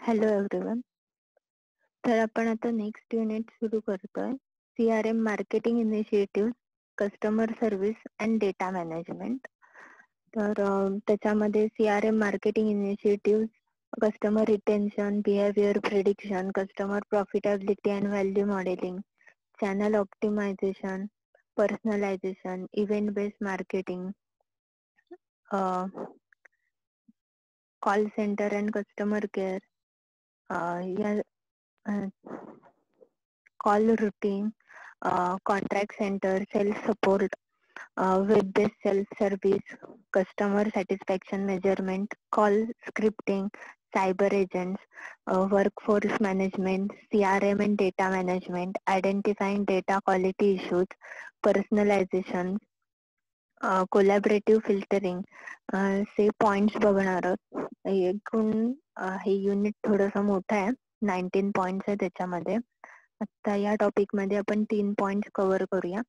Hello everyone. तर आपण आता नेक्स्ट युनिट सुरू करतोय. CRM marketing initiative, customer service and data management. तर त्याच्यामध्ये CRM marketing initiative, customer retention, behaviour prediction, customer profitability and value modelling, channel optimisation, personalisation, event based marketing, call centre and customer care, call routine, contact center, sales support, web-based self-service, customer satisfaction measurement, call scripting, cyber agents, workforce management, CRM and data management, identifying data quality issues, personalization, collaborative filtering, से points बघणार आहोत. एकूण हे unit थोडंसं मोठं आहे, 19 points आहे त्याच्यामध्ये. आता या टॉपिक मध्ये आपण 3 पॉइंट्स कव्हर करूया.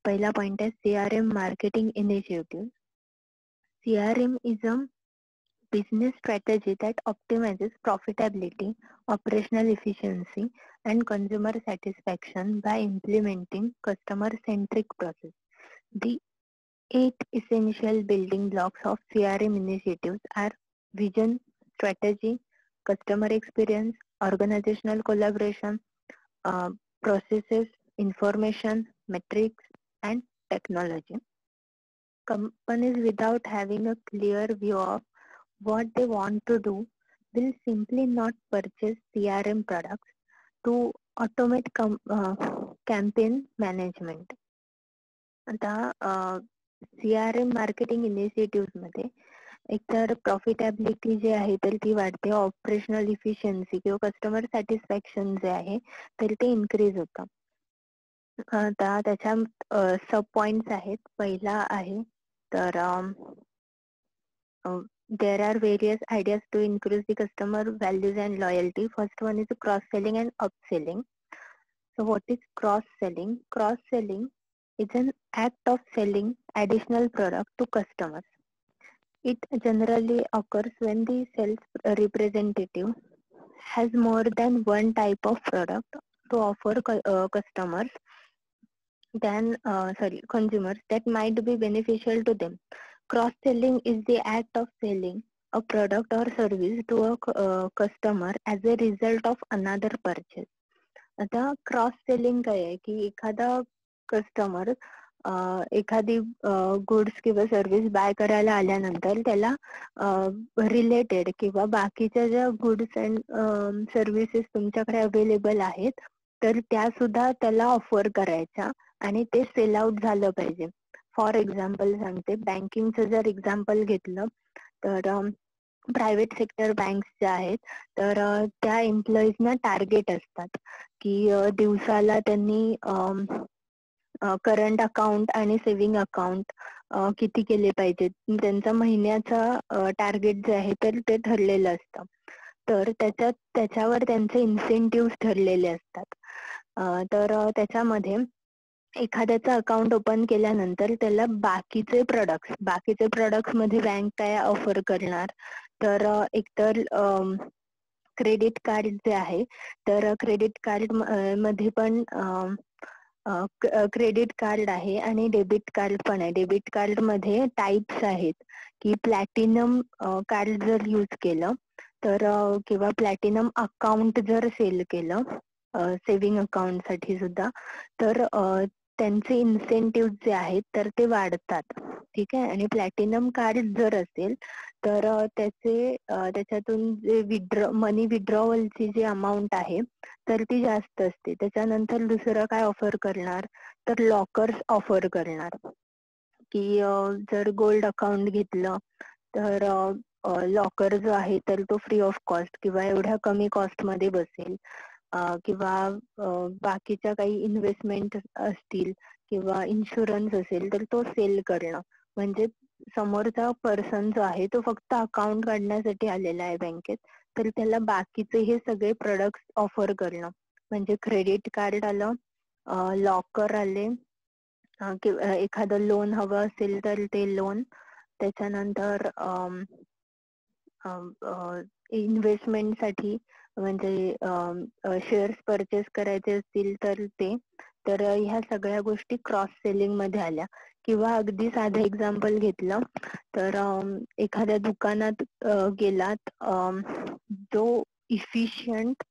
पहिला पॉइंट आहे CRM marketing initiative. CRM is a business strategy that optimizes profitability, operational efficiency, and consumer satisfaction by implementing customer-centric process. The 8 essential building blocks of CRM initiatives are vision, strategy, customer experience, organizational collaboration, processes, information, metrics, and technology. Companies without having a clear view of what they want to do will simply not purchase CRM products to automate campaign management. आता CRM marketing initiative मध्ये एकतर profitability जे आहे तर ती वाढते, operational efficiency किंवा customer satisfaction जे आहे तर ते इन्क्रीज होतं. आता त्याच्या सब पॉइंट्स आहेत. पहिला आहे तर there are various ideas to increase the customer values and loyalty. First one is cross-selling and upselling. So what is cross-selling? Cross-selling is an act of selling additional product to customers. It generally occurs when the sales representative has more than one type of product to offer consumers that might be beneficial to them. Cross-selling is the act of selling a product or service to a customer as a result of another purchase. आता cross selling काय आहे की एखादा customer एखादी goods किंवा service bye करायला आल्यानंतर त्याला रिलेटेड किंवा बाकीच्या ज्या गुड्स अँड सर्व्हिसेस तुमच्याकडे अवेलेबल आहेत तर त्या सुद्धा त्याला ऑफर करायच्या आणि ते सेल आउट झालं पाहिजे. फॉर एक्झाम्पल सांगते, बँकिंगचं जर एक्झाम्पल घेतलं तर प्रायव्हेट सेक्टर बँक्स ज्या आहेत तर त्या एम्प्लॉईजना टार्गेट असतात की दिवसाला त्यांनी करंट अकाउंट आणि सेव्हिंग अकाउंट किती केले पाहिजेत. त्यांचा महिन्याचा टार्गेट जे आहे तर ते ठरलेलं असतं. तर त्याच्यावर त्यांचे इन्सेंटिव्ह ठरलेले असतात. तर त्याच्यामध्ये एखाद्याचं अकाउंट ओपन केल्यानंतर त्याला बाकीचे प्रोडक्ट्स मध्ये बँक काय ऑफर करणार तर एकतर क्रेडिट कार्ड जे आहे तर क्रेडिट कार्ड मध्ये पण क्रेडिट कार्ड आहे आणि डेबिट कार्ड पण आहे. डेबिट कार्ड मध्ये टाइप्स आहेत की प्लॅटिनम कार्ड जर यूज केलं तर किंवा प्लॅटिनम अकाउंट जर सेल केलं सेव्हिंग अकाउंट साठी सुद्धा तर त्यांचे इन्सेंटिव्ह जे आहेत तर ते वाढतात. ठीक आहे. आणि प्लॅटिनम कार्ड जर असेल तर त्याच्यातून जे मनी विड्रॉवलची जी अमाऊंट आहे तर ती जास्त असते. त्याच्यानंतर दुसरं काय ऑफर करणार तर लॉकर्स ऑफर करणार की जर गोल्ड अकाउंट घेतलं तर लॉकर जो आहे तर तो फ्री ऑफ कॉस्ट किंवा एवढ्या कमी कॉस्ट मध्ये बसेल किंवा बाकीच्या काही इन्व्हेस्टमेंट असतील किंवा इन्शुरन्स असेल तर तो सेल करणं. म्हणजे समोरचा पर्सन जो आहे तो फक्त अकाउंट काढण्यासाठी आलेला आहे बँकेत तर त्याला बाकीचे हे सगळे प्रोडक्ट्स ऑफर करणं. म्हणजे क्रेडिट कार्ड आलं, लॉकर आले, किंवा एखादं लोन हवं असेल तर ते लोन, त्याच्यानंतर इन्व्हेस्टमेंटसाठी म्हणजे शेअर्स परचेस करायचे असतील तर ते, तर ह्या सगळ्या गोष्टी क्रॉस सेलिंग मध्ये आल्या. किंवा अगदी साधं एक्झाम्पल घेतलं तर एखाद्या दुकानात गेलात, जो इफिशियंट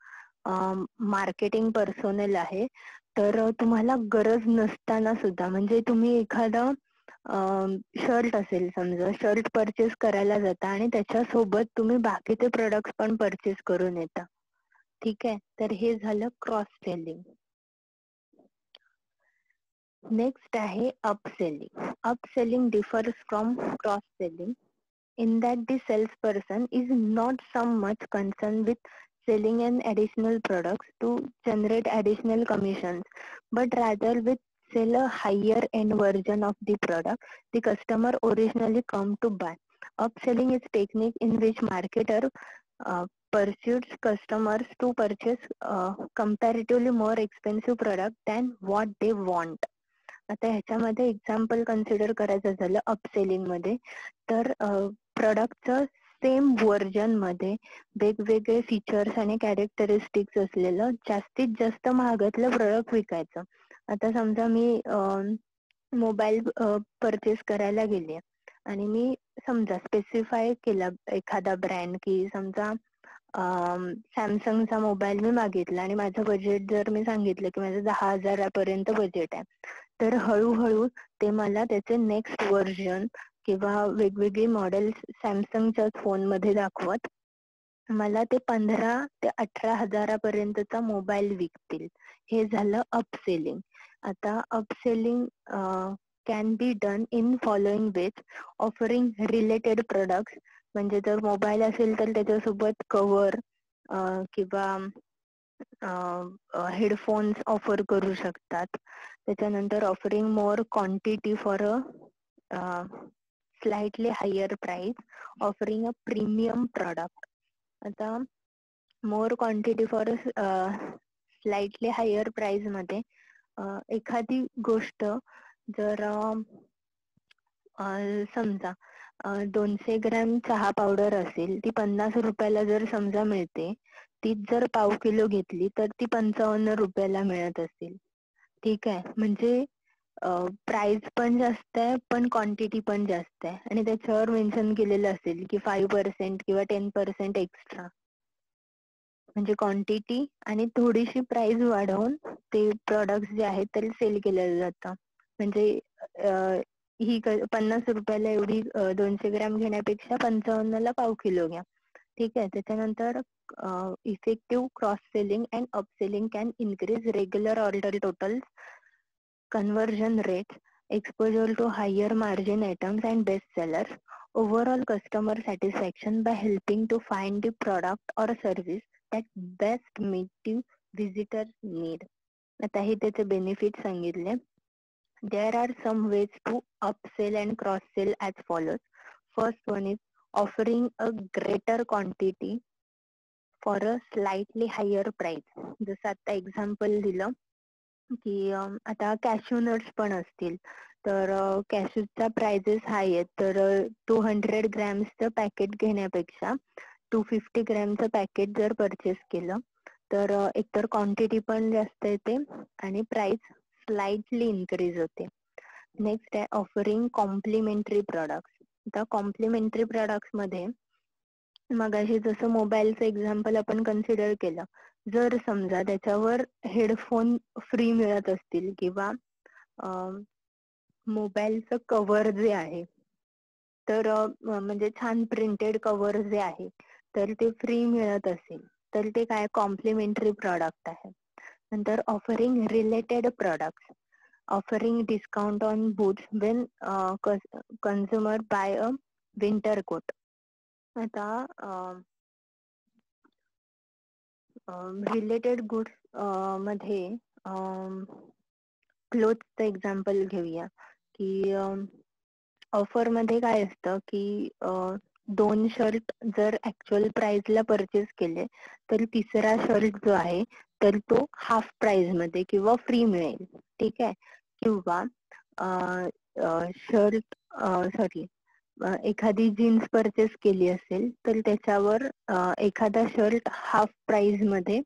मार्केटिंग पर्सोनल आहे, तर तुम्हाला गरज नसताना सुद्धा, म्हणजे तुम्ही एखादा शर्ट असेल समजा, शर्ट परचेस करायला जाता आणि त्याच्यासोबत तुम्ही बाकीचे प्रोडक्ट्स पण परचेस करून येता. ठीक आहे, तर हे झालं क्रॉस सेलिंग. नेक्स्ट आहे upselling. Upselling differs from cross selling in that the salesperson is not so much concerned with selling an additional products to generate additional commissions, but rather with sell a higher end version of the product the customer originally come to buy. Upselling is technique in which marketer pursues customers to purchase comparatively more expensive product than what they want. आता ह्याच्यामध्ये example consider करायचं झालं upselling मध्ये, तर प्रोडक्टचं same version मध्ये वेगवेगळे features आणि characteristics असलेलं जास्तीत जास्त महागातलं प्रोडक्ट विकायचं. आता समजा मी मोबाईल परचेस करायला गेले आणि मी समजा स्पेसिफाय केला एखादा ब्रँड, की समजा सॅमसंगचा मोबाईल मी मागितला आणि माझं बजेट जर मी सांगितलं की माझं 10,000 बजेट आहे, तर हळूहळू ते मला त्याचे नेक्स्ट व्हर्जन किंवा वेगवेगळी मॉडेल्स सॅमसंगच्या फोन मध्ये दाखवत मला ते 15 ते 18,000 मोबाईल विकतील. हे झालं अपसेलिंग. आता upselling can be done in following veg: offering related products, म्हणजे जर मोबाईल असेल तर त्याच्यासोबत कव्हर किंवा हेडफोन्स ऑफर करू शकतात. त्याच्यानंतर offering more quantity for a slightly higher price, offering a premium product. आता more quantity for slightly higher price मध्ये एखादी गोष्ट जर समजा 200 ग्रॅम चहा पावडर असेल, ती 50 रुपयाला जर समजा मिळते, तीच जर पाव किलो घेतली तर ती 55 रुपयाला मिळत असेल. ठीक आहे, म्हणजे प्राइस पण जास्त आहे पण क्वांटिटी पण जास्त आहे, आणि त्याच्यावर मेन्शन केलेलं असेल की 5% किंवा 10% एक्स्ट्रा. म्हणजे क्वांटिटी आणि थोडीशी प्राइस वाढवून ते प्रोडक्ट जे आहेत ते सेल केलं जातं. म्हणजे ही 50 रुपयाला एवढी 200 ग्रॅम घेण्यापेक्षा 55 ला पाव किलो घ्या. ठीक आहे, त्याच्यानंतर effective cross selling and upselling can increase regular order total, conversion rates, exposure to higher margin items and best sellers, overall customer satisfaction by helping to find the product or service that best meet the visitor need. आता हे त्याचे benefit सांगितले. There are some ways to upsell and cross sell as follows. First one is offering a greater quantity for a slightly higher price. जसं आता example दिलं की आता cashew nuts पण असतील, तर कॅश्यूचा प्राइजेस हाय आहेत, तर 200 ग्रॅम्सचं पॅकेट घेण्यापेक्षा 250 ग्रॅमचं पॅकेट जर परचेस केलं तर एकतर क्वांटिटी पण जास्त येते आणि प्राइस स्लाइटली इन्क्रीज होते. नेक्स्ट आहे ऑफरिंग कॉम्प्लिमेंटरी प्रोडक्ट्स. आता कॉम्प्लिमेंटरी प्रोडक्ट्स मध्ये मगाशी जसं मोबाईलचं एक्झाम्पल आपण कन्सिडर केलं, जर समजा त्याच्यावर हेडफोन फ्री मिळत असतील किंवा मोबाईलचं कव्हर जे आहे तर म्हणजे छान प्रिंटेड कव्हर जे आहे तर ते फ्री मिळत असेल, तर ते काय कॉम्प्लिमेंटरी प्रोडक्ट आहे. नंतर offering related products, offering discount on boots when consumer buy a winter coat. आता रिलेटेड गुड्स मध्ये क्लोथचं एक्झाम्पल घेऊया, की ऑफर मध्ये काय असतं की 2 शर्ट जर ऍक्च्युअल प्राइसला परचेस केले तर तिसरा शर्ट जो आहे तर तो हाफ प्राइस मध्ये किंवा फ्री मिळेल. ठीक आहे, किंवा शर्ट सॉरी एखादी जीन्स परचेस केली असेल तर त्याच्यावर एखादा शर्ट हाफ प्राइस मध्ये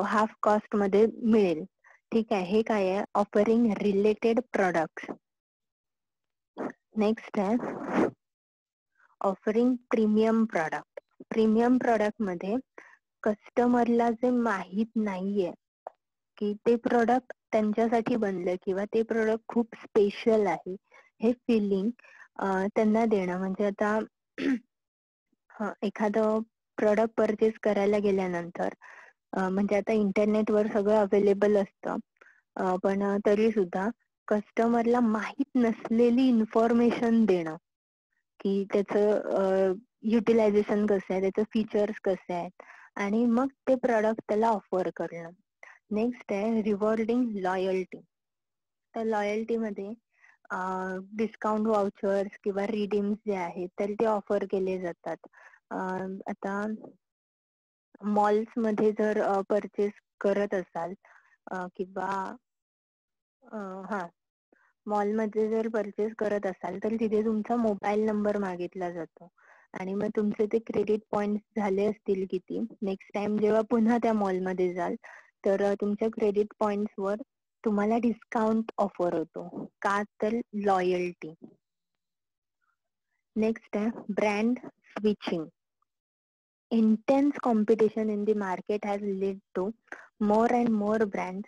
हाफ कॉस्ट मध्ये मिळेल. ठीक आहे, हे काय आहे, ऑफरिंग रिलेटेड प्रोडक्ट्स. नेक्स्ट आहे offering premium product. Premium product मध्ये कस्टमरला जे माहित नाहीये की ते प्रोडक्ट त्यांच्यासाठी बनलंय किंवा ते प्रोडक्ट खूप स्पेशल आहे, हे फिलिंग त्यांना देणं. म्हणजे आता एखादं प्रोडक्ट परचेस करायला गेल्यानंतर म्हणजे आता इंटरनेटवर सगळं अवेलेबल असतं, पण तरी सुद्धा कस्टमरला माहित नसलेली इन्फॉर्मेशन देणं की त्याचं युटिलायझेशन कसं आहे, त्याचं फीचर्स कसे आहेत, आणि मग ते प्रोडक्ट त्याला ऑफर करणं. नेक्स्ट आहे रिवॉर्डिंग लॉयल्टी. तर लॉयल्टीमध्ये डिस्काउंट वाउचर्स किंवा रिडीम्स जे आहेत तर ते ऑफर केले जातात. आता मॉल्स मध्ये जर परचेस करत असाल किंवा मॉलमध्ये जर परचेस करत असाल तर तिथे तुमचा मोबाईल नंबर मागितला जातो आणि मग तुमचे ते क्रेडिट पॉइंट्स झाले असतील किती, नेक्स्ट टाइम जेव्हा पुन्हा त्या मॉलमध्ये जाल तर तुमच्या क्रेडिट पॉइंट्सवर तुम्हाला डिस्काउंट ऑफर होतो. का तर लॉयल्टी. नेक्स्ट आहे brand switching. Intense competition in the market has led to more and more brands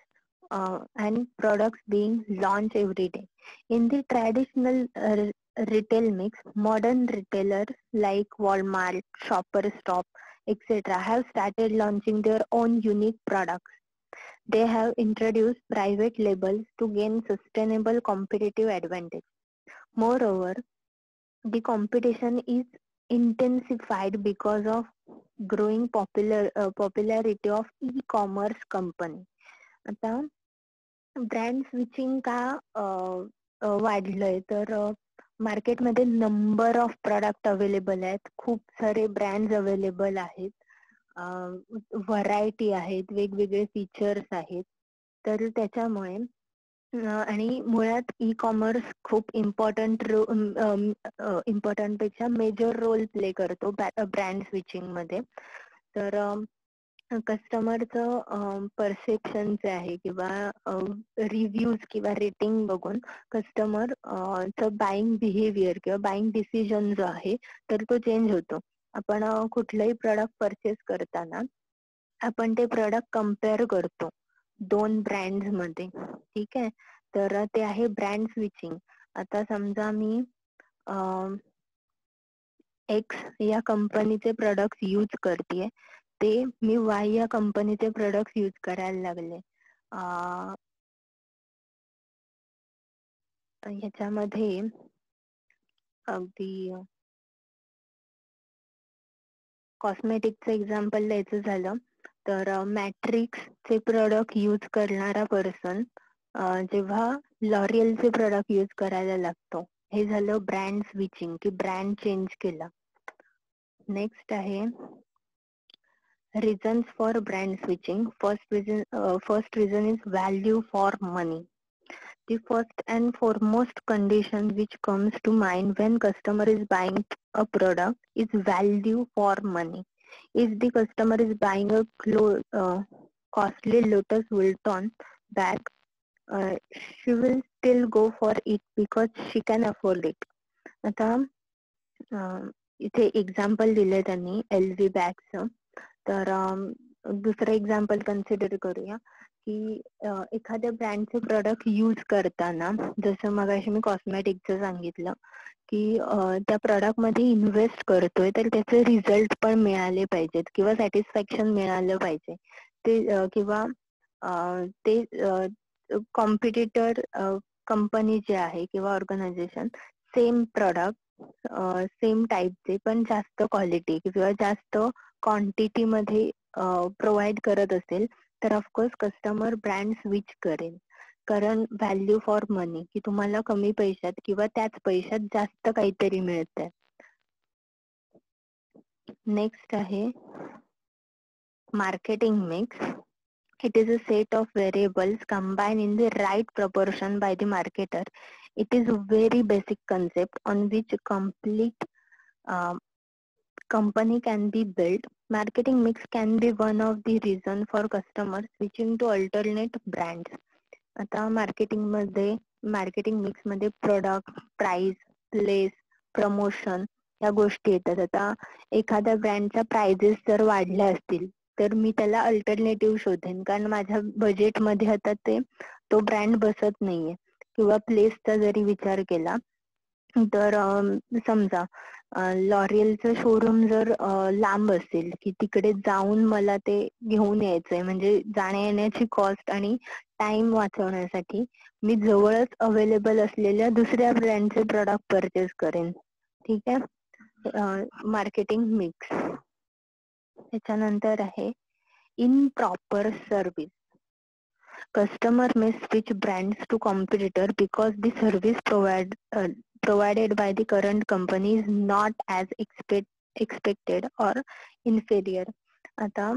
and products being launched every day. In the traditional retail mix, modern retailers like Walmart, Shoppers Stop, etc. have started launching their own unique products. They have introduced private labels to gain sustainable competitive advantage. Moreover, the competition is intensified because of growing popularity of e-commerce company. आता brand switching का वाढलंय तर मार्केटमध्ये number of product available आहेत, खूप सारे brands available आहेत, variety आहेत, वेगवेगळे फीचर्स आहेत. तर त्याच्यामुळे आणि मुळात ई कॉमर्स खूप इम्पॉर्टंट पेक्षा मेजर रोल प्ले करतो ब्रँड स्विचिंग मध्ये. तर कस्टमरचं परसेप्शन जे आहे किंवा रिव्ह्यूज किंवा रेटिंग बघून कस्टमर बाईंग बिहेवियर किंवा बाईंग डिसिजन जो आहे तर तो चेंज होतो. आपण कुठलंही प्रोडक्ट परचेस करताना आपण ते प्रोडक्ट कम्पेअर करतो दोन ब्रँड्स मध्ये. ठीक आहे, तर ते आहे ब्रँड स्विचिंग. आता समजा मी एक्स या कंपनीचे प्रोडक्ट यूज करतेय, ते मी वाय या कंपनीचे प्रोडक्ट यूज करायला लागले. ह्याच्यामध्ये अगदी कॉस्मेटिकचं एक्झाम्पल द्यायचं झालं तर मॅट्रिक्सचे प्रोडक्ट यूज करणारा पर्सन जेव्हा लॉरियलचे प्रोडक्ट यूज करायला लागतो, हे झालं ब्रँड स्विचिंग की ब्रँड चेंज केला. नेक्स्ट आहे reasons for brand switching. First reason is value for money. The first and foremost condition which comes to mind when customer is buying a product is value for money. If the customer is buying a costly Lotus Wilton bag, she will still go for it because she can afford it. आता इथे example दिले त्यांनी LV बॅगचं. तर दुसरं example consider करूया की एखाद्या ब्रँडचे प्रोडक्ट यूज करताना, जसं मगाशी मी कॉस्मेटिकचं सांगितलं की त्या प्रोडक्ट मध्ये इन्व्हेस्ट करतोय तर त्याचे रिझल्ट पण मिळाले पाहिजेत किंवा सॅटिस्फॅक्शन मिळालं पाहिजे. ते किंवा ते कॉम्पिटिटर कंपनी जे आहे किंवा ऑर्गनायझेशन सेम प्रोडक्ट सेम टाईपचे पण जास्त क्वालिटी किंवा जास्त क्वांटिटी मध्ये प्रोव्हाइड करत असेल तर ऑफकोर्स कस्टमर ब्रँड स्विच करेल. कारण व्हॅल्यू फॉर मनी, की तुम्हाला कमी पैशात किंवा त्याच पैशात जास्त काहीतरी मिळतंय. नेक्स्ट आहे marketing mix. It is a set of variables combined in the right proportion by the marketer It is a very basic concept on which a complete company can be built. Marketing mix can be one of the reason for customers switching to alternate brands. आता marketing mix मध्ये product, price, place, promotion या गोष्टी येतात. आता एखाद्या ब्रँडच्या prices जर वाढल्या असतील तर मी त्याला अल्टरनेटिव्ह शोधेन, कारण माझ्या बजेटमध्ये आता तो ब्रँड बसत नाहीये. किंवा प्लेसचा जरी विचार केला तर समजा लॉरियलचं शोरूम जर लांब असेल की तिकडे जाऊन मला ते घेऊन यायचंय, म्हणजे जाण्या येण्याची कॉस्ट आणि टाइम वाचवण्यासाठी मी जवळच अवेलेबल असलेल्या दुसऱ्या ब्रँडचे प्रोडक्ट परचेस करेन. ठीक आहे. Marketing mix. त्याच्यानंतर आहे improper service. Customer may switch brands to competitor because the service provided by the current company is not as expected or inferior. आता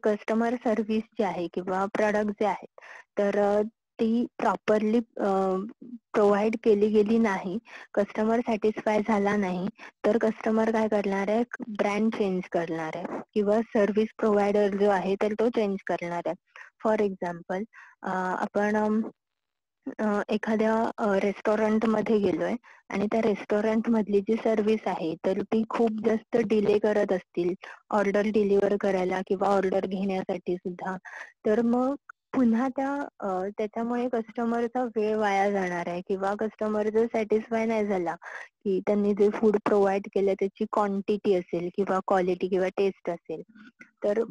कस्टमर सर्व्हिस जी आहे किंवा प्रोडक्ट जे आहेत तर ती प्रॉपरली प्रोव्हाइड केली गेली नाही, कस्टमर सॅटिस्फाय झाला नाही, तर कस्टमर काय करणार आहे, ब्रँड चेंज करणार आहे किंवा सर्व्हिस प्रोव्हायडर जो आहे तर तो चेंज करणार आहे. फॉर एक्झाम्पल आपण एखाद्या रेस्टॉरंट मध्ये गेलोय आणि त्या रेस्टॉरंट मधली जी सर्व्हिस आहे तर ती खूप जास्त डिले करत असतील ऑर्डर डिलिव्हर करायला किंवा ऑर्डर घेण्यासाठी सुद्धा, तर मग पुन्हा त्याच्यामुळे कस्टमरचा वेळ वाया जाणार आहे किंवा कस्टमर जर सॅटिस्फाय नाही झाला की त्यांनी जे फूड प्रोव्हाइड केलं त्याची क्वांटिटी असेल किंवा क्वालिटी किंवा टेस्ट असेल, तर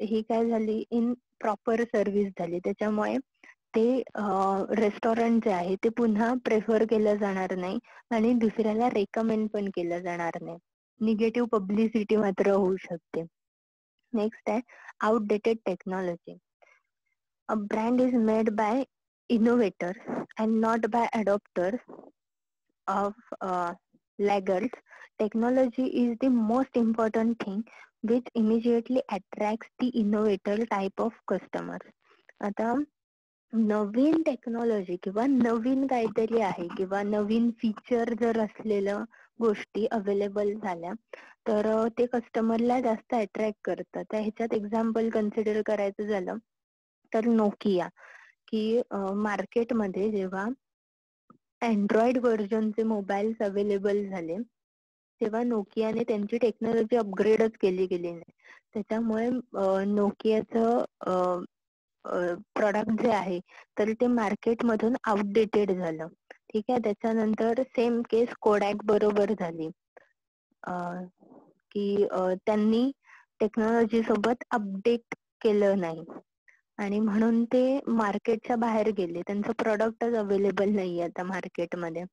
ही काय झाली, इन प्रॉपर सर्व्हिस झाली. त्याच्यामुळे ते रेस्टॉरंट जे आहे ते पुन्हा प्रेफर केलं जाणार नाही आणि दुसऱ्याला रेकमेंड पण केलं जाणार नाही. निगेटिव्ह पब्लिसिटी मात्र होऊ शकते. नेक्स्ट आहे outdated technology. A brand is made by innovator and not by adopter of laggards. Technology is the most important thing which immediately attracts the innovator type of customers. आता नवीन technology किंवा नवीन काहीतरी आहे किंवा नवीन feature जर असलेलं गोष्टी available झाल्या तर ते कस्टमरला जास्त अट्रॅक्ट करतात. ह्याच्यात एक्झाम्पल कन्सिडर करायचं झालं तर नोकिया, की मार्केटमध्ये जेव्हा अँड्रॉइड व्हर्जनचे मोबाईल्स अवेलेबल झाले तेव्हा नोकियाने त्यांची टेक्नॉलॉजी अपग्रेडच केली गेली नाही. त्याच्यामुळे नोकियाचं प्रोडक्ट जे आहे तर ते मार्केटमधून आउटडेटेड झालं. ठीक आहे. त्याच्यानंतर सेम केस कोडॅक बरोबर झाली, की त्यांनी टेक्नॉलॉजी सोबत अपडेट केलं नाही आणि म्हणून ते मार्केटच्या बाहेर गेले, त्यांचं प्रोडक्टच अवेलेबल नाही आता मार्केटमध्ये.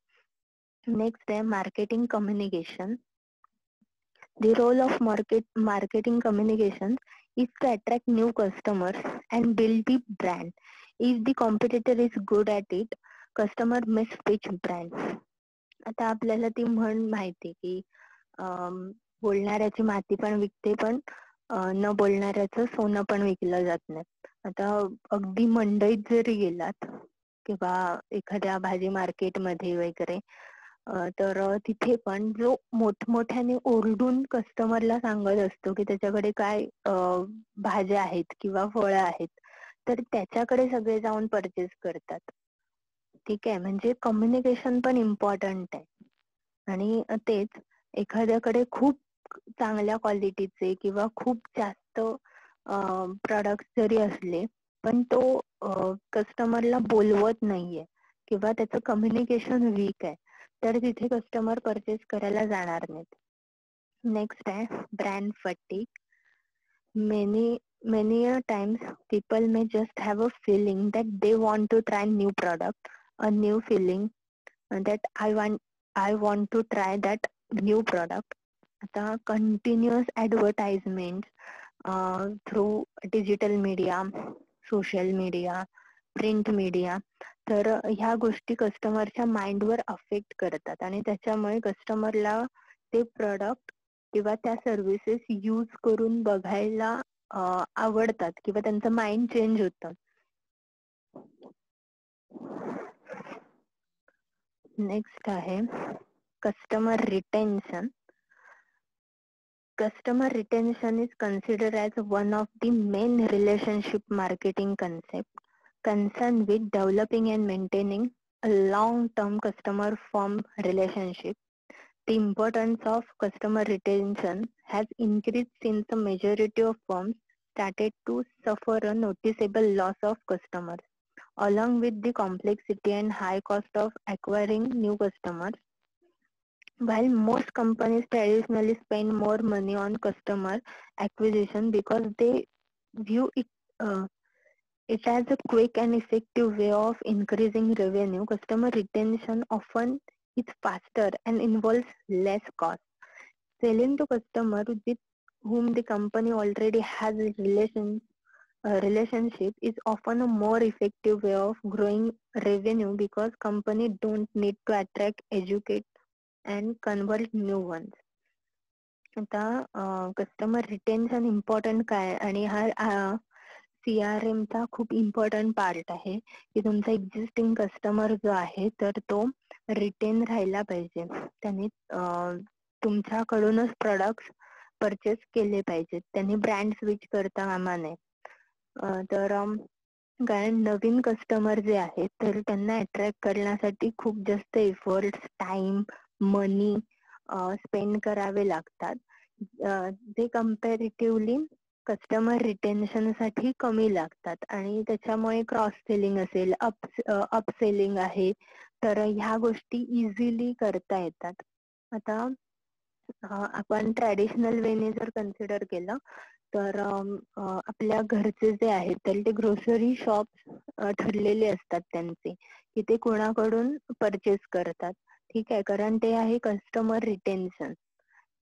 नेक्स्ट आहे marketing communication. The role of marketing communication is to attract new customers and build the brand. If the competitor is good at it, customer may switch brands. आता आपल्याला ती म्हण माहिती की बोलणाऱ्याची माती पण विकते, पण न बोलणाऱ्याचं सोनं पण विकलं जात नाही. आता अगदी मंडईत जरी गेलात किंवा एखाद्या भाजी मार्केटमध्ये वगैरे, तर तिथे पण जो मोठमोठ्याने ओरडून कस्टमरला सांगत असतो की त्याच्याकडे काय भाज्या आहेत किंवा फळं आहेत, तर त्याच्याकडे सगळे जाऊन परचेस करतात. ठीक आहे. म्हणजे कम्युनिकेशन पण इम्पॉर्टंट आहे. आणि तेच एखाद्याकडे खूप चांगल्या क्वालिटीचे किंवा खूप जास्त प्रोडक्ट जरी असले पण तो कस्टमरला बोलवत नाहीये किंवा त्याचं कम्युनिकेशन वीक आहे, तर तिथे कस्टमर परचेस करायला जाणार नाहीत. नेक्स्ट आहे brand fatigue. Many a times people may just have a feeling that they want to try new product, a new feeling that I want to try that new product. आता continuous advertisement through digital media, social media, print media, तर ह्या गोष्टी कस्टमरच्या माइंडवर affect करतात आणि त्याच्यामुळे कस्टमरला ते product किंवा त्या सर्व्हिसेस यूज करून बघायला आवडतात किंवा त्यांचं माइंड चेंज होतं. नेक्स्ट आहे customer retention. Customer retention is considered as one of the main relationship marketing concepts concerned with developing and maintaining a long-term customer firm relationship. The importance of customer retention has increased since the majority of firms started to suffer a noticeable loss of customers. Along with the complexity and high cost of acquiring new customers, while most companies traditionally spend more money on customer acquisition because they view it as a quick and effective way of increasing revenue, customer retention often is faster and involves less cost. Selling to customers with whom the company already has a relationship is often a more effective way of growing revenue because companies don't need to attract, educate, and convert new ones. आता customer retention important काय आणि हा CRM चा खूप important part आहे की तुमचा existing customer जो आहे तर तो रिटेन राहायला पाहिजे. त्यांनी तुमच्याकडूनच प्रोडक्ट्स परचेस केले पाहिजेत. त्यांनी ब्रँड स्विच करता कामा नये. तर कारण नवीन कस्टमर जे आहेत तर त्यांना अट्रॅक्ट करण्यासाठी खूप जास्त एफर्ट्स, टाइम, मनी स्पेंड करावे लागतात. ते कम्पॅरेटिव्हली कस्टमर रिटेन्शन साठी कमी लागतात आणि त्याच्यामुळे क्रॉस सेलिंग असेल, अपसेलिंग आहे तर ह्या गोष्टी इझिली करता येतात. आता आपण ट्रॅडिशनल वेने जर कन्सिडर केलं तर आपल्या घरचे जे आहेत तर ते ग्रोसरी शॉप ठरलेले असतात त्यांचे की ते कोणाकडून परचेस करतात. ठीक आहे, कारण ते आहे कस्टमर रिटेन्शन.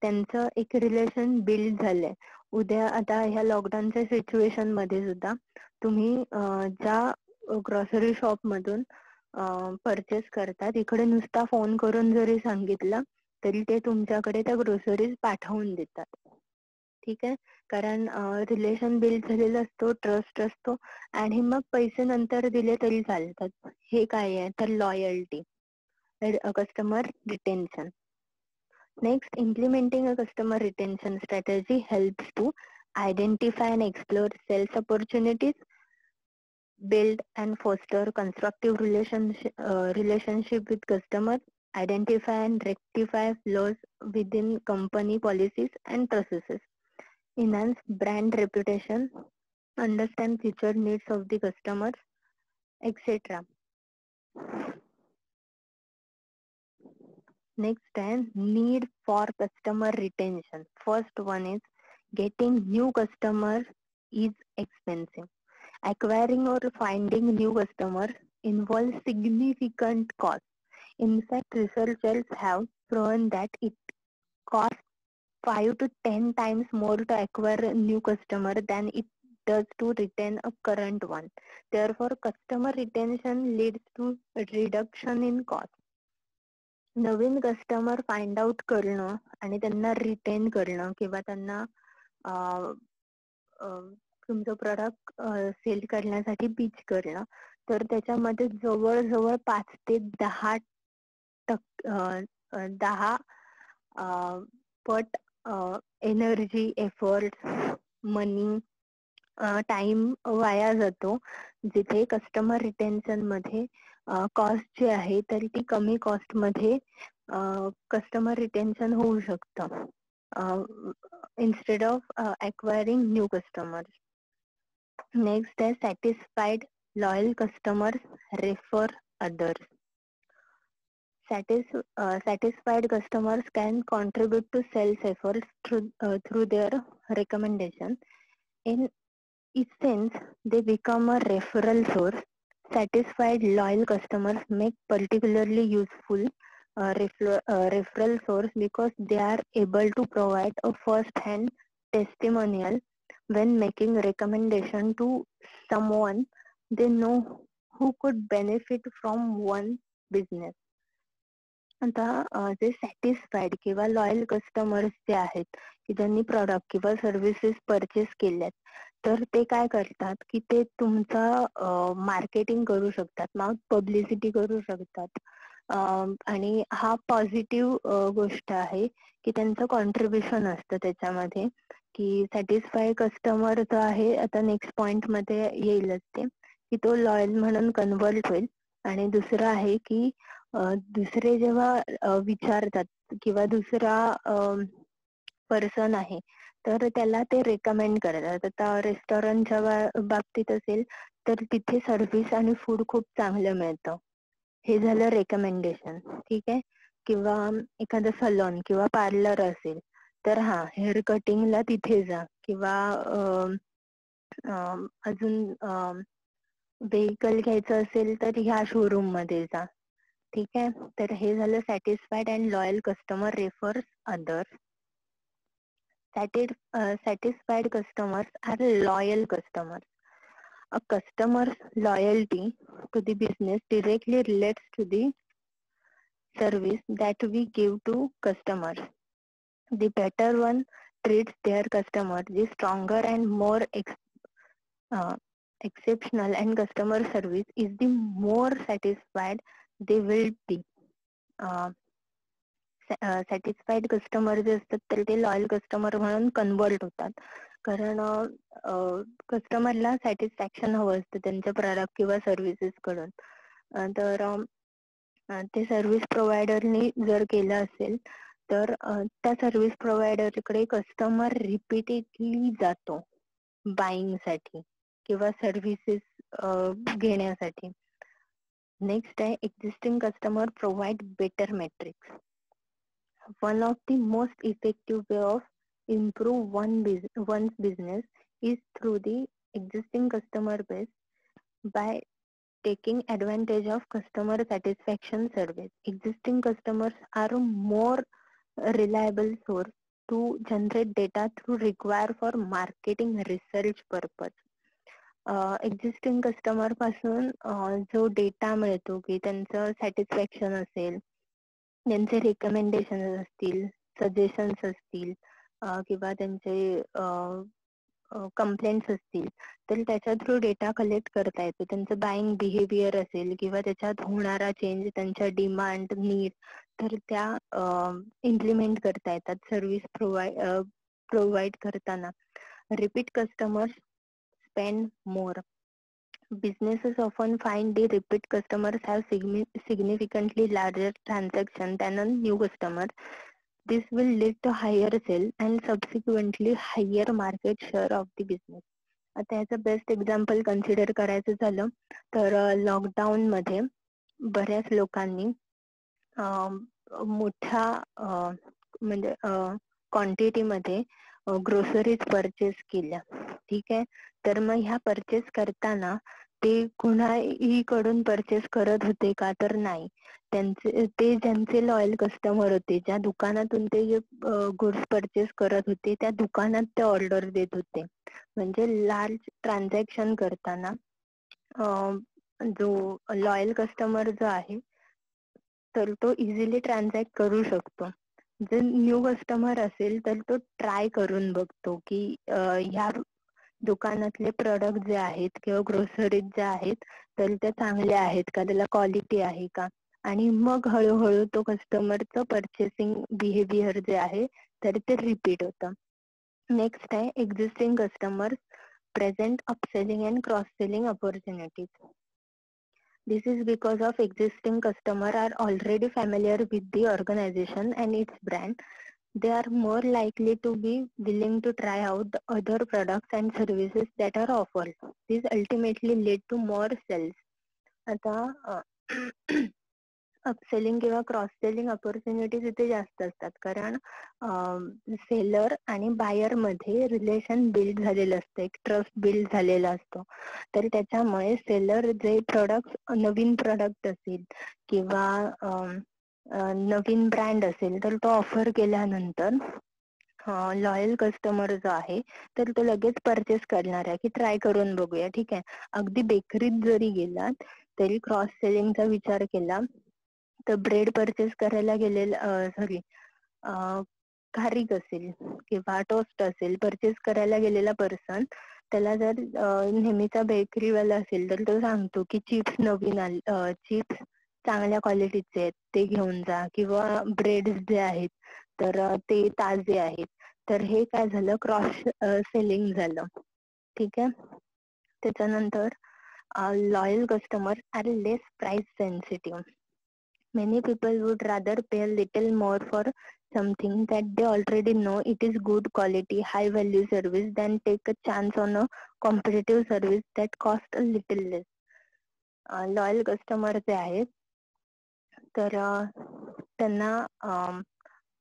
त्यांचं एक रिलेशन बिल्ड झालंय. उद्या आता ह्या लॉकडाऊनच्या सिच्युएशन मध्ये सुद्धा तुम्ही ज्या ग्रॉसरी शॉप मधून परचेस करतात इकडे नुसता फोन करून जरी सांगितलं तरी ते तुमच्याकडे त्या ग्रोसरीज पाठवून देतात. ठीक आहे, कारण रिलेशन बिल्ड झालेला असतो, ट्रस्ट असतो आणि मग पैसे नंतर दिले तरी चालतात. हे काय आहे तर loyalty, customer retention. Next, implementing a customer retention strategy helps to identify and explore sales opportunities, build and foster constructive relationship with customers, identify and rectify flaws within company policies and processes, enhance brand reputation, understand future needs of the customers, etc. Next is need for customer retention. First one is getting new customers is expensive. Acquiring or finding new customers involves significant cost. In fact, researchers have proven that it costs 5 to 10 times more to acquire a new customer than it does to retain a current one. Therefore, customer retention leads to a reduction in cost. Naveen customer find out करणं आणि त्यांना retain करणं किंवा त्यांना तुमचं product sale करण्यासाठी pitch करणं तर त्याच्यामध्ये जवळजवळ 5 ते 10 पट एनर्जी, एफर्ट, मनी, टाइम वाया जातो. जिथे कस्टमर रिटेन्शन मध्ये कॉस्ट जी आहे तर ती कमी कॉस्ट मध्ये कस्टमर रिटेन्शन होऊ शकतं instead of acquiring new customers. Next is satisfied loyal customers refer others. Satisfied customers can contribute to sales efforts through their recommendation. In essence, they become a referral source. Satisfied loyal customers make particularly useful referral source because they are able to provide a first-hand testimonial when making recommendation to someone they know who could benefit from one business. आता जे satisfied किंवा loyal customers जे आहेत की ज्यांनी product किंवा services purchase केल्यात तर ते काय करतात की ते तुमचं मार्केटिंग करू शकतात, माउथ पब्लिसिटी करू शकतात. आणि हा पॉझिटिव्ह गोष्ट आहे की त्यांचं कॉन्ट्रीब्युशन असतं त्याच्यामध्ये, की सॅटिस्फाय कस्टमर जो आहे, आता नेक्स्ट पॉइंट मध्ये येईलच ते, की तो लॉयल म्हणून कन्वर्ट होईल. आणि दुसरं आहे की दुसरे जेव्हा विचारतात किंवा दुसरा पर्सन आहे तर त्याला ते रेकमेंड करतात. आता रेस्टॉरंटच्या बाबतीत असेल तर तिथे सर्व्हिस आणि फूड खूप चांगलं मिळतं. हे झालं रेकमेंडेशन, ठीक आहे. किंवा एखादं सलॉन किंवा पार्लर असेल तर हेअर कटिंगला तिथे जा, किंवा अजून व्हेकल घ्यायचं असेल तर ह्या शोरूम मध्ये जा, ठीक आहे. तर हे झालं satisfied and loyal customer refers others. Satisfied customers are loyal customers. A customer's loyalty to the business directly relates to the service that we give to customers. The better one treats their customers, the stronger and more uh, exceptional and customer service is, the more satisfied they will be. Satisfied customer जे असतात तर ते loyal customer म्हणून convert होतात. कारण कस्टमरला satisfaction हवं असतं त्यांच्या प्रोडक्ट किंवा सर्व्हिसेस कडून. तर ते सर्व्हिस प्रोव्हायडरनी जर केलं असेल तर त्या सर्व्हिस प्रोव्हायडरकडे कस्टमर रिपीटेडली जातो बाईंग साठी किंवा सर्व्हिसेस घेण्यासाठी. नेक्स्ट आहे existing customer provide better matrix. One of the most effective way of improve one's business is through the existing customer base by taking advantage of customer satisfaction surveys. Existing customers are a more reliable source to generate data through require for marketing research purpose. Existing customer पासून जो data मिळतो की त्यांचं satisfaction असेल, त्यांचे recommendation असतील, suggestions असतील, किंवा त्यांचे कंप्लेंट्स असतील, तर त्याच्या थ्रू डेटा कलेक्ट करता येतो. त्यांचं बाईंग बिहेवियर असेल किंवा त्याच्यात होणारा चेंज, त्यांच्या डिमांड, नीड, तर त्या इम्प्लिमेंट करता येतात सर्व्हिस प्रोव्हाइड करताना. Repeat customers spend more. Businesses often find the repeat customers have significantly larger transaction than a new customer. This will lead to higher sales and subsequently higher market share of the business. आता याचं best example consider करायचं झालं तर lockdown मध्ये बऱ्याच लोकांनी मोठ्या म्हणजे क्वांटिटी मध्ये ग्रोसरीज परचेस केल्या, ठीक आहे. तर मग ह्या परचेस करताना ते कुणाही कडून परचेस करत होते का, तर नाही. ते ज्यांचे लॉयल कस्टमर होते, ज्या दुकानातून ते गुड्स परचेस करत होते त्या दुकानात ते ऑर्डर देत होते. म्हणजे लार्ज ट्रान्झॅक्शन करताना जो लॉयल कस्टमर जो आहे तर तो इझिली ट्रान्झॅक्ट करू शकतो. जर न्यू कस्टमर असेल तर तो ट्राय करून बघतो की ह्या दुकानातले प्रोडक्ट जे आहेत किंवा ग्रोसरीज जे आहेत तर ते चांगले आहेत का, त्याला क्वालिटी आहे का, आणि मग हळूहळू तो कस्टमरचं परचेसिंग बिहेवियर जे आहे तर ते रिपीट होतं. नेक्स्ट आहे existing customer present upselling and cross selling opportunities. This is because of existing customers are already familiar with the organization and its brand. They are more likely to be willing to try out the other products and services that are offered. This ultimately lead to more sales. आता upselling किंवा cross selling opportunities इथे जास्त असतात, कारण seller आणि buyer मध्ये relation build झालेलं असतं, एक ट्रस्ट बिल्ड झालेला असतो. तर त्याच्यामुळे सेलर जे नवीन प्रोडक्ट असेल किंवा नवीन ब्रँड असेल तर तो ऑफर केल्यानंतर लॉयल कस्टमर जो आहे तर तो लगेच परचेस करणार आहे की ट्राय करून बघूया, ठीक आहे. अगदी बेकरीत जरी गेलात तरी क्रॉस सेलिंगचा विचार केला तर ब्रेड परचेस करायला गेलेला खारीक असेल किंवा टोस्ट असेल परचेस करायला गेलेला पर्सन त्याला जर नेहमीचा बेकरीवाला असेल तर तो सांगतो की चिप्स नवीन चिप्स चांगल्या क्वालिटीचे आहेत ते घेऊन जा, किंवा ब्रेड जे आहेत तर ते ताजे आहेत. तर हे काय झालं, क्रॉस सेलिंग झालं. ठीक आहे. त्याच्यानंतर loyal customer are less price sensitive. Many people would rather pay a little more for something that they already know it is good quality, high value service than take a chance on a competitive service that cost a little less. Loyal customer जे आहेत तर त्यांना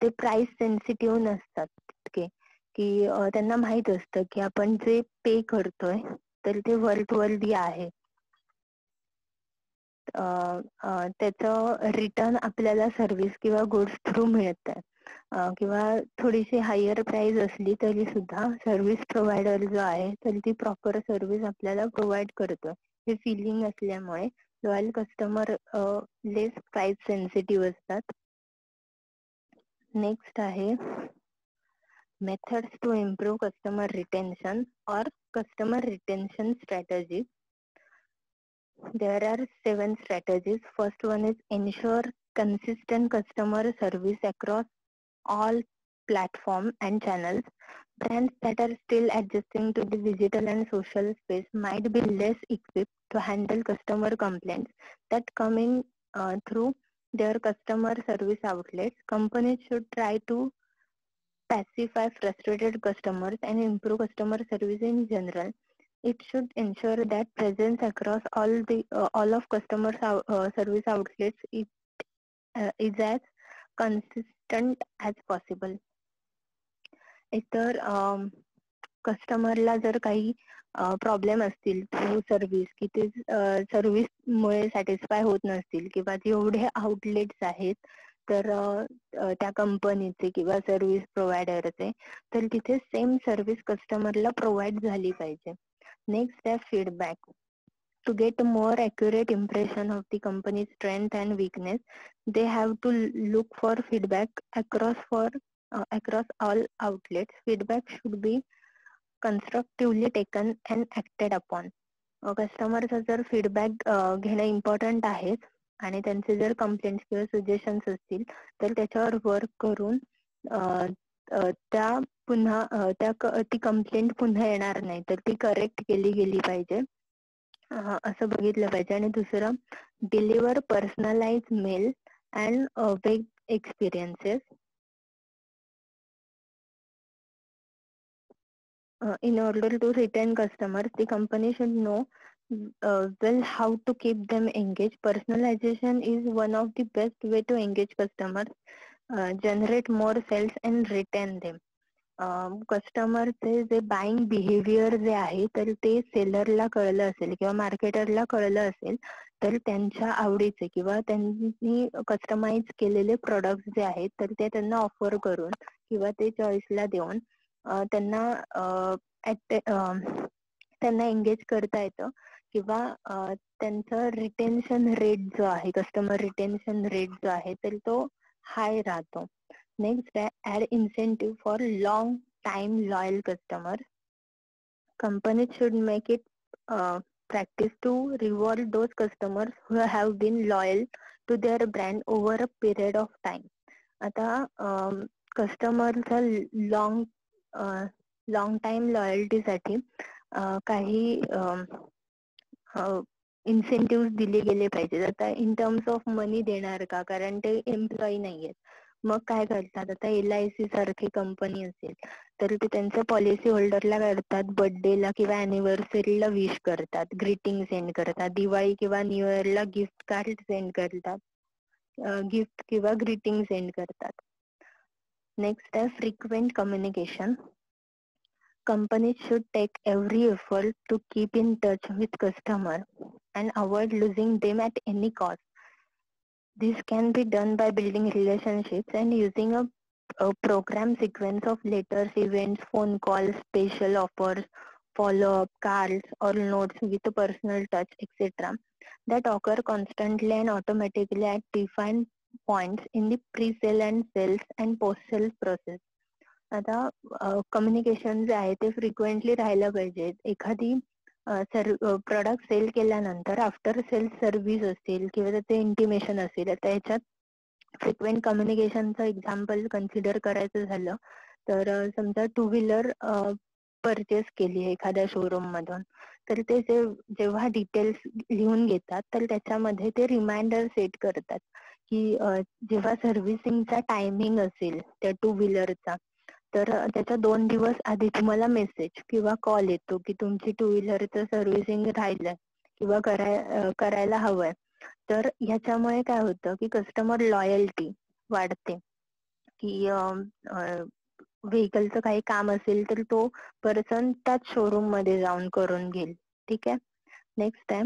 ते price sensitive नसतात इतके, की त्यांना माहित असतं की आपण जे पे करतोय तर ते वर्थ आहे. त्याचं रिटर्न आपल्याला सर्व्हिस किंवा गुड्स थ्रू मिळत, किंवा थोडीशी हायर प्राइस असली तरी सुद्धा सर्व्हिस प्रोव्हायडर जो आहे तर ती प्रॉपर सर्व्हिस आपल्याला प्रोव्हाइड करतो. हे फिलिंग असल्यामुळे loyal customer less price sensitive असतात. नेक्स्ट आहे methods to improve customer retention और customer retention strategy. There are 7 strategies. First one is ensure consistent customer service across all platforms and channels. Brands that are still adjusting to the digital and social space might be less equipped to handle customer complaints that come in through their customer service outlets. Companies should try to pacify frustrated customers and improve customer service in general. It should ensure that presence across all of customer service outlets is as consistent as possible. एकतर कस्टमरला जर काही problem असतील through service, की ते service मुळे satisfy होत नसतील, किंवा जेवढे आउटलेट्स आहेत तर त्या कंपनीचे किंवा सर्व्हिस प्रोव्हायडरचे, तर तिथे सेम सर्व्हिस कस्टमरला प्रोव्हाइड झाली पाहिजे. नेक्स्ट आहे feedback. To get a more accurate impression of the company's strength and weakness, they have to look for feedback across all outlets. Feedback should be constructively taken and acted upon. कस्टमरचा जर feedback घेणं important आहे, आणि त्यांचे जर complaints किंवा suggestions असतील तर त्याच्यावर वर्क करून ती कंप्लेंट पुन्हा येणार नाही, तर ती करेक्ट केली गेली पाहिजे असं बघितलं पाहिजे. आणि दुसरं, deliver personalize mail and web experiences. In order to retain customers, the company should know well how to keep them engaged. Personalization is one of the best way to engage customers, generate more sales and retain them. कस्टमरचे जे buying behaviour जे आहे तर ते सेलरला कळलं असेल किंवा मार्केटरला कळलं असेल तर त्यांच्या आवडीचे किंवा त्यांनी कस्टमाइज केलेले प्रोडक्ट जे आहेत तर ते त्यांना ऑफर करून किंवा ते चॉईसला देऊन त्यांना एंगेज करता येतं, किंवा त्यांचं रिटेन्शन रेट जो आहे, कस्टमर रिटेन्शन रेट जो आहे तर तो हाय राहतो. नेक्स्ट आहे add incentive for long time loyal customer. Companies should make it practice to reward those customers who have been loyal to their brand over a period of time. आता कस्टमरचा long time लॉयल्टीसाठी काही incentive दिले गेले पाहिजेत. आता in terms of मनी देणार का, कारण ते एम्प्लॉई नाहीयेत. मग काय करतात, आता LIC सारखी कंपनी असेल तर ते त्यांच्या पॉलिसी होल्डरला करतात, बर्थडेला किंवा अॅनिव्हर्सरीला विश करतात, ग्रीटिंग सेंड करतात, दिवाळी किंवा न्यू इयरला गिफ्ट कार्ड सेंड करतात, गिफ्ट किंवा ग्रीटिंग सेंड करतात. नेक्स्ट आहे frequent communication. Companies should take every effort to keep in touch with customers and avoid losing them at any cost. This can be done by building relationships and using a program sequence of letters, events, phone calls, special offers, follow-up cards or notes with a personal touch, etc. that occur constantly and automatically at defined points in the pre-sale and sales and post-sale process. आता communication जे आहे ते frequently राहायला पाहिजे. एखादी product sale केल्यानंतर after sale service असेल किंवा त्याचे इंटिमेशन असेल, आता याच्यात फ्रिक्वेंट कम्युनिकेशनचं एक्झाम्पल कन्सिडर करायचं झालं तर समजा टू व्हीलर परचेस केली एखाद्या शोरूम मधून, तर ते जेव्हा डिटेल्स लिहून घेतात तर त्याच्यामध्ये ते रिमाइंडर सेट करतात की जेव्हा सर्व्हिसिंगचा टायमिंग असेल त्या टू व्हीलरचा, तर त्याच्या 2 दिवस आधी तुम्हाला मेसेज किंवा कॉल येतो की तुमची टू व्हीलरचं सर्व्हिसिंग राहिलंय किंवा करायला हवंय. तर ह्याच्यामुळे काय होतं की कस्टमर लॉयल्टी वाढते, की व्हेकलचं काही काम असेल तर तो पर्सन त्याच शोरूम मध्ये जाऊन करून घेईल. ठीक आहे. नेक्स्ट आहे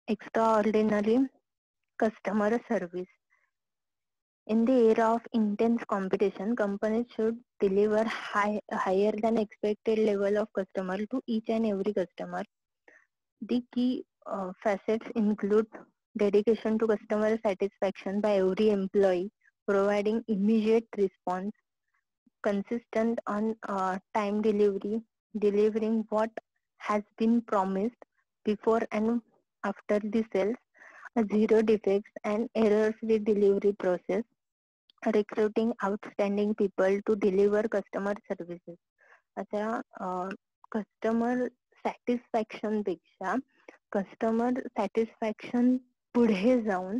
extra ordinary customer service. In the era of intense competition, companies should deliver higher than expected level of customer to each and every customer. The key facets include dedication to customer satisfaction by every employee, providing immediate response, consistent on time delivery, delivering what has been promised before and after the sales, a zero defects and error-free delivery process, recruiting outstanding people to deliver customer services. आता customer satisfaction पेक्षा customer satisfaction पुढे जाऊन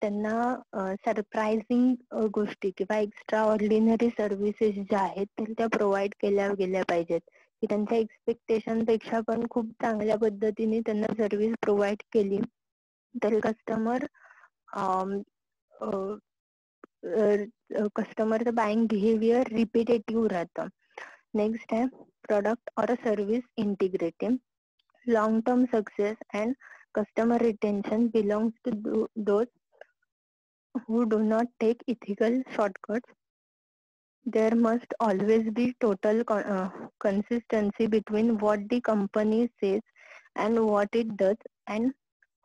त्यांना surprising गोष्टी किंवा extra ordinary services ज्या आहेत तर त्या प्रोव्हाइड केल्या गेल्या पाहिजेत, की त्यांच्या एक्सपेक्टेशन पेक्षा पण खूप चांगल्या पद्धतीने त्यांना सर्व्हिस प्रोव्हाइड केली तर कस्टमरचं बाईंग बिहेवियर रिपिटेटिव्ह राहतं. नेक्स्ट आहे product or a service integrative. Long term success and customer retention belongs to those who do not take ethical shortcuts. There must always be total consistency between what the company says and what it does and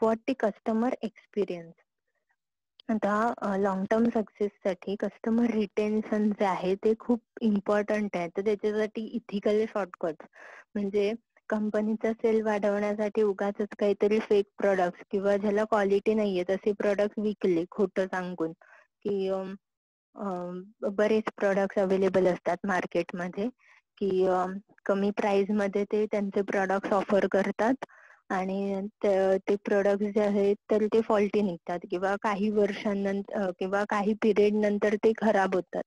what the customer experience. आता long term success साठी customer retention जे आहे ते खूप important आहे. तर त्याच्यासाठी ethical shortcut म्हणजे कंपनीचा सेल वाढवण्यासाठी उगाच काहीतरी फेक प्रोडक्ट किंवा ज्याला क्वालिटी नाहीये तसे प्रोडक्ट विकले खोटं सांगून, की बरेच प्रोडक्ट अवेलेबल असतात मार्केटमध्ये की कमी प्राइस मध्ये ते त्यांचे प्रोडक्ट ऑफर करतात आणि ते प्रोडक्ट जे आहेत तर ते फॉल्टी निघतात किंवा काही वर्षांनंतर किंवा काही पिरियड नंतर ते खराब होतात.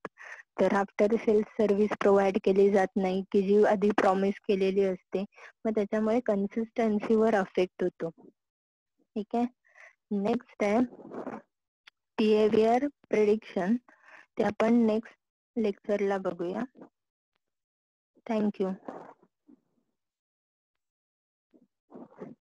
तर आफ्टर सेल्स सर्व्हिस प्रोव्हाइड केली जात नाही की जी आधी प्रॉमिस केलेली असते, मग त्याच्यामुळे कन्सिस्टन्सीवर अफेक्ट होतो. ठीक आहे. नेक्स्ट आहे बिहेवियर प्रेडिक्शन. ते आपण नेक्स्ट लेक्चरला बघूया. थँक्यू.